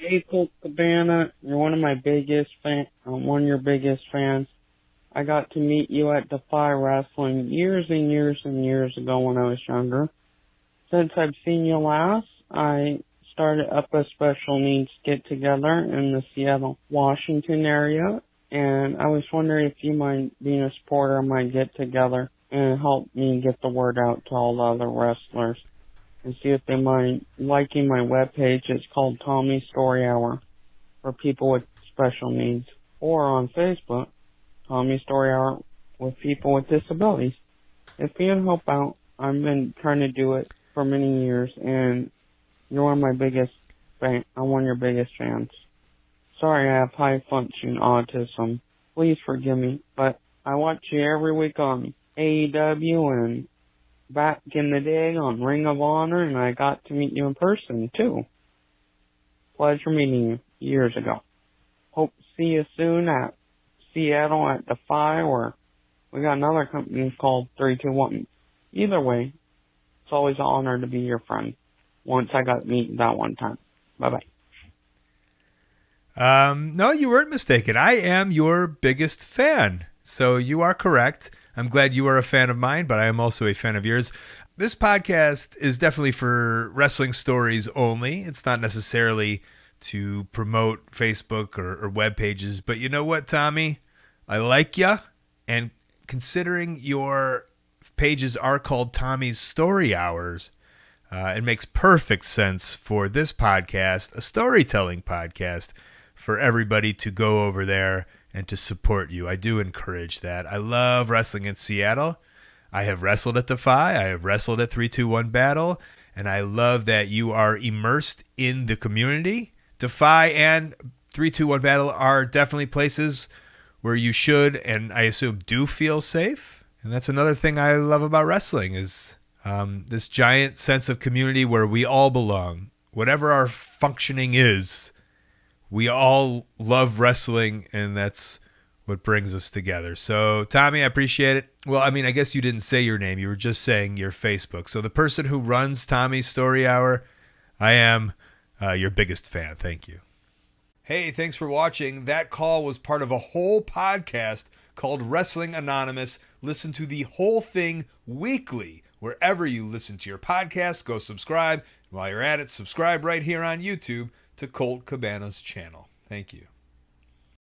Hey, Colt Cabana, you're one of my biggest one of your biggest fans. I got to meet you at Defy Wrestling years and years and years ago when I was younger. Since I've seen you last, I started up a special needs get-together in the Seattle, Washington area, and I was wondering if you mind being a supporter of my get-together and help me get the word out to all the other wrestlers and see if they mind liking my webpage. It's called Tommy's Story Hour for people with special needs, or on Facebook, Tommy's Story Hour with people with disabilities. If you can help out, I've been trying to do it for many years, and you're one of my biggest fans. I'm one of your biggest fans. Sorry I have high functioning autism. Please forgive me, but I watch you every week on AEW and back in the day on Ring of Honor, and I got to meet you in person too. Pleasure meeting you years ago. Hope to see you soon at Seattle at Defy, or we got another company called 321. Either way, it's always an honor to be your friend. Once I got to meet that one time. Bye-bye. No, you weren't mistaken. I am your biggest fan. So you are correct. I'm glad you are a fan of mine, but I am also a fan of yours. This podcast is definitely for wrestling stories only. It's not necessarily to promote Facebook or web pages. But you know what, Tommy? I like ya. And considering your pages are called Tommy's Story Hours, it makes perfect sense for this podcast, a storytelling podcast, for everybody to go over there and to support you. I do encourage that. I love wrestling in Seattle. I have wrestled at Defy. I have wrestled at 321 Battle. And I love that you are immersed in the community. Defy and 321 Battle are definitely places where you should, and I assume do, feel safe. And that's another thing I love about wrestling is this giant sense of community where we all belong. Whatever our functioning is, we all love wrestling, and that's what brings us together. So, Tommy, I appreciate it. Well, I mean, I guess you didn't say your name. You were just saying your Facebook. So the person who runs Tommy's Story Hour, I am your biggest fan. Thank you. Hey, thanks for watching. That call was part of a whole podcast called Wrestling Anonymous. Listen to the whole thing weekly. Wherever you listen to your podcast, go subscribe. While you're at it, subscribe right here on YouTube to Colt Cabana's channel. Thank you.